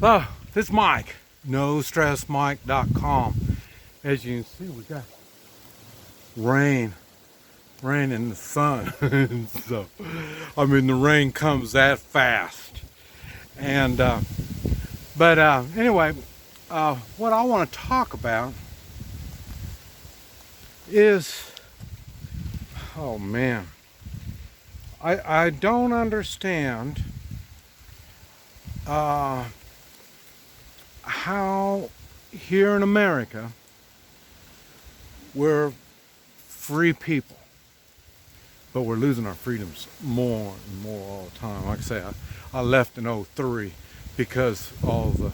Oh, this is Mike, NoStressMike.com. As you can see, we got rain, rain and the sun. So, I mean, the rain comes that fast. And, anyway, what I want to talk about is, oh man, I don't understand how here in America we're free people, but we're losing our freedoms more and more all the time. Like I say, I left in '03 because all the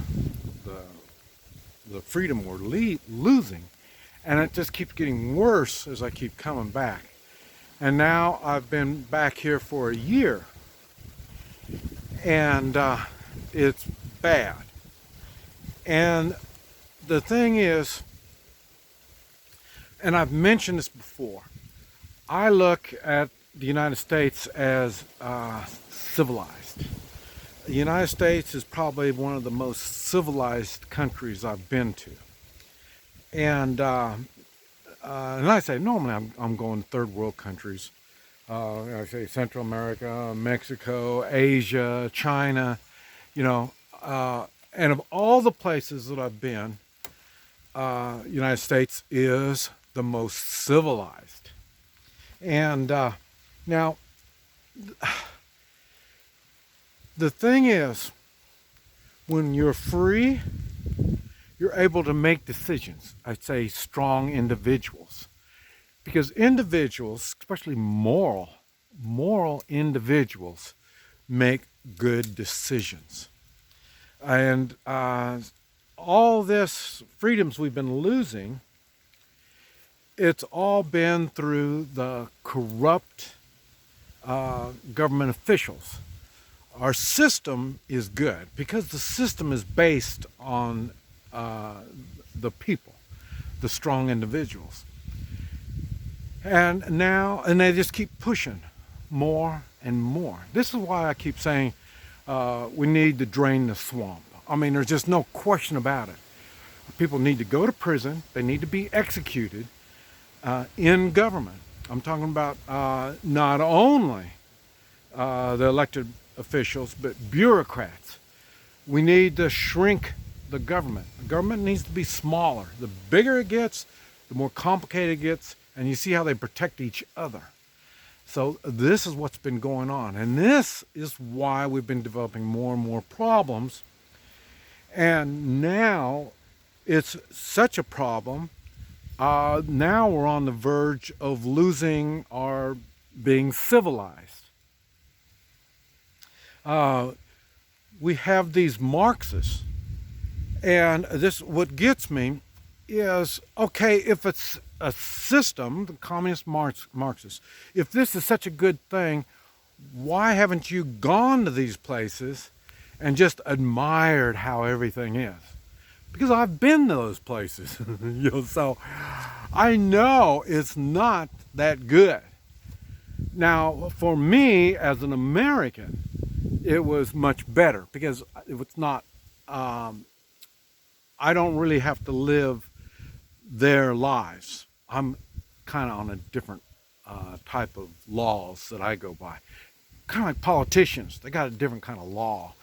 freedom we're losing, and it just keeps getting worse as I keep coming back. And now I've been back here for a year, and it's bad. And the thing is, and I've mentioned this before, I look at the United States as civilized. The United States is probably one of the most civilized countries I've been to. And I say normally I'm going to third world countries. I say Central America, Mexico, Asia, China, and of all the places that I've been, United States is the most civilized. And now, the thing is, when you're free, you're able to make decisions. I'd say strong individuals. Because individuals, especially moral individuals, make good decisions. And all this freedoms we've been losing, it's all been through the corrupt government officials. Our system is good because the system is based on the people, the strong individuals. And they just keep pushing more and more. This is why I keep saying we need to drain the swamp. I mean, there's just no question about it. People need to go to prison. They need to be executed in government. I'm talking about not only the elected officials, but bureaucrats. We need to shrink the government. The government needs to be smaller. The bigger it gets, the more complicated it gets, and you see how they protect each other. So this is what's been going on, and this is why we've been developing more and more problems. And now it's such a problem. Now we're on the verge of losing our being civilized. We have these Marxists, and this what gets me is, okay, if it's a system, the communist Marxists, if this is such a good thing, why haven't you gone to these places and just admired how everything is? Because I've been to those places, so I know it's not that good. Now, for me as an American, it was much better because it's not, I don't really have to live their lives. I'm kind of on a different type of laws that I go by. Kind of like politicians, they got a different kind of law.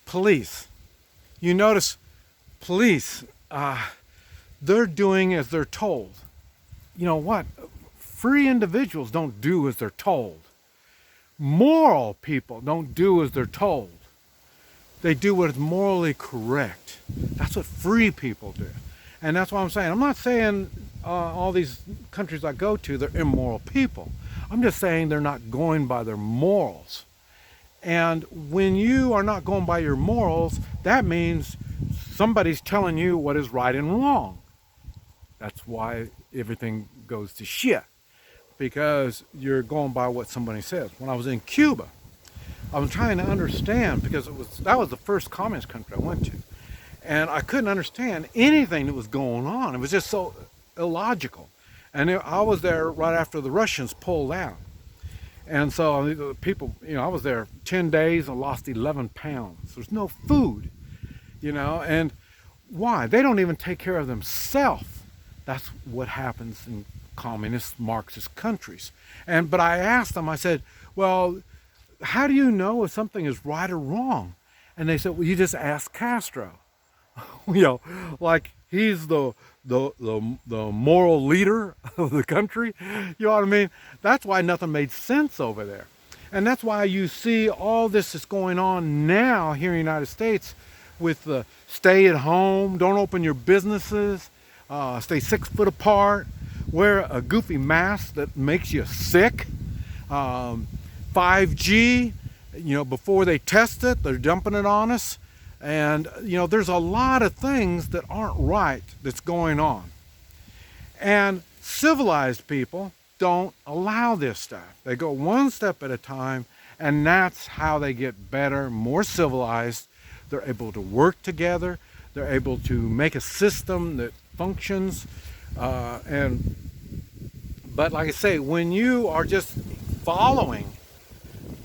Police. You notice police, they're doing as they're told. You know what? Free individuals don't do as they're told. Moral people don't do as they're told. They do what is morally correct. That's what free people do. And that's what I'm saying. I'm not saying all these countries I go to, they're immoral people. I'm just saying they're not going by their morals. And when you are not going by your morals, that means somebody's telling you what is right and wrong. That's why everything goes to shit, because you're going by what somebody says. When I was in Cuba, I was trying to understand, because that was the first communist country I went to, and I couldn't understand anything that was going on. It was just so illogical. And I was there right after the Russians pulled out. And so the people, I was there 10 days and lost 11 pounds. There's no food, and why? They don't even take care of themselves. That's what happens in communist Marxist countries. But I asked them, I said, well, how do you know if something is right or wrong? And they said, well, you just ask Castro. Like he's the moral leader of the country. You know what I mean? That's why nothing made sense over there. And that's why you see all this that's going on now here in the United States with the stay at home, don't open your businesses, stay 6 foot apart, wear a goofy mask that makes you sick, 5G, before they test it, they're dumping it on us. And, there's a lot of things that aren't right that's going on. And civilized people don't allow this stuff. They go one step at a time, and that's how they get better, more civilized. They're able to work together. They're able to make a system that functions. But like I say, when you are just following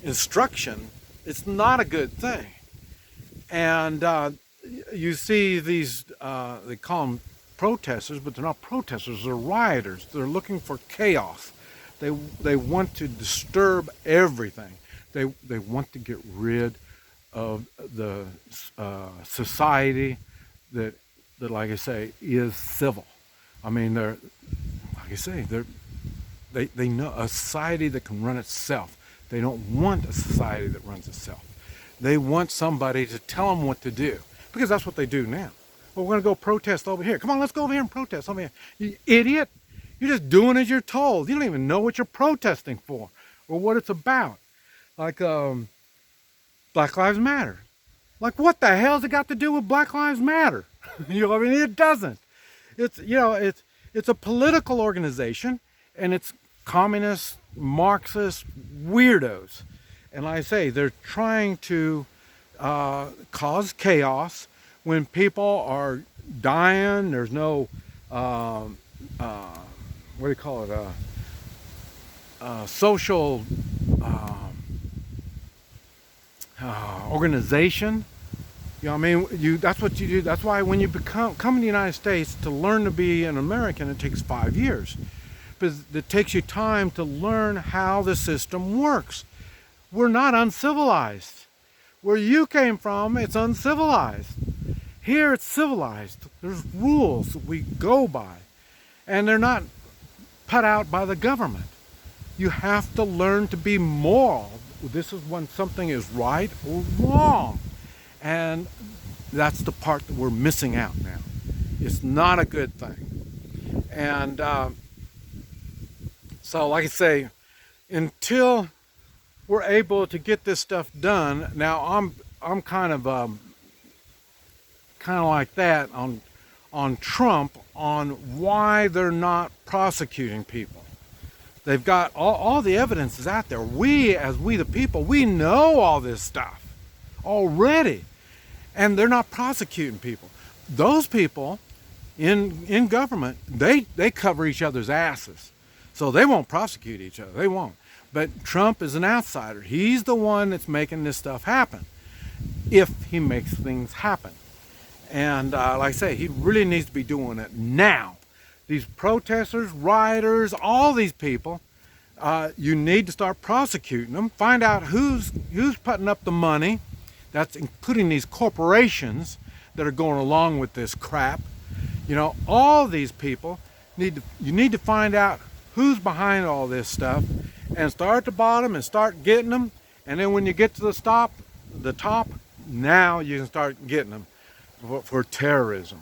instruction, it's not a good thing. And you see these, they call them protesters, but they're not protesters, they're rioters. They're looking for chaos. They want to disturb everything. They want to get rid of the society that, like I say, is civil. I mean, they're, like I say, they know a society that can run itself. They don't want a society that runs itself. They want somebody to tell them what to do, because that's what they do now. Well, we're going to go protest over here. Come on, let's go over here and protest over here. You idiot. You're just doing as you're told. You don't even know what you're protesting for or what it's about. Like Black Lives Matter. Like, what the hell's it got to do with Black Lives Matter? I mean, it doesn't. It's a political organization, and it's communist, Marxist weirdos. And like I say, they're trying to cause chaos when people are dying. There's no, what do you call it, social organization. I mean, that's what you do. That's why when you come to the United States, to learn to be an American, it takes 5 years. Because it takes you time to learn how the system works. We're not uncivilized. Where you came from, it's uncivilized. Here it's civilized. There's rules that we go by. And they're not put out by the government. You have to learn to be moral. This is when something is right or wrong. And that's the part that we're missing out now. It's not a good thing. And so, like I say, until we're able to get this stuff done, now I'm kind of like that on Trump, on why they're not prosecuting people. They've got all the evidence is out there. We the people, we know all this stuff already, and they're not prosecuting people. Those people in government, they cover each other's asses, so they won't prosecute each other. They won't. But Trump is an outsider. He's the one that's making this stuff happen, if he makes things happen. And like I say, he really needs to be doing it now. These protesters, rioters, all these people, you need to start prosecuting them. Find out who's putting up the money. That's including these corporations that are going along with this crap. All these people you need to find out who's behind all this stuff, and start at the bottom and start getting them. And then when you get to the top, now you can start getting them for terrorism.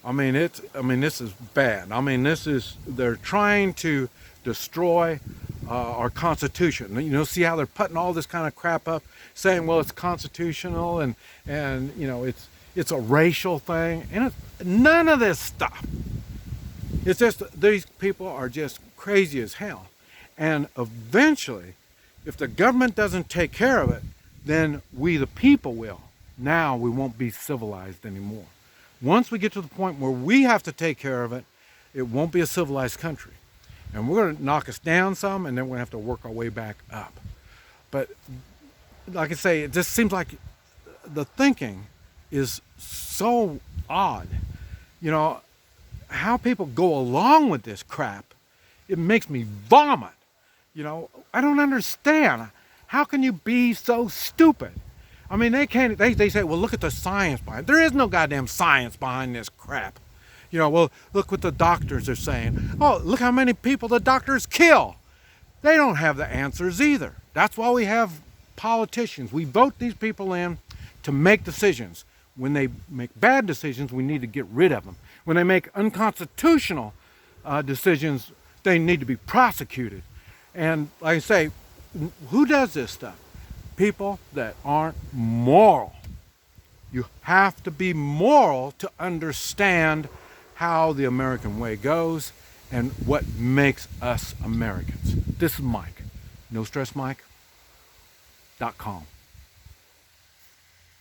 I mean, this is bad. I mean, they're trying to destroy our Constitution. See how they're putting all this kind of crap up, saying, well, it's constitutional and it's a racial thing, and it's none of this stuff. It's just these people are just crazy as hell. And eventually, if the government doesn't take care of it, then we the people will. Now we won't be civilized anymore. Once we get to the point where we have to take care of it, it won't be a civilized country. And we're going to knock us down some, and then we're going to have to work our way back up. But like I say, it just seems like the thinking is so odd. You know, how people go along with this crap, it makes me vomit. You know, I don't understand. How can you be so stupid? I mean, they say, well, look at the science behind it. There is no goddamn science behind this crap. You know, well, look what the doctors are saying. Oh, look how many people the doctors kill. They don't have the answers either. That's why we have politicians. We vote these people in to make decisions. When they make bad decisions, we need to get rid of them. When they make unconstitutional decisions, they need to be prosecuted. And like I say, who does this stuff? People that aren't moral. You have to be moral to understand how the American way goes and what makes us Americans. This is Mike. NoStressMike.com.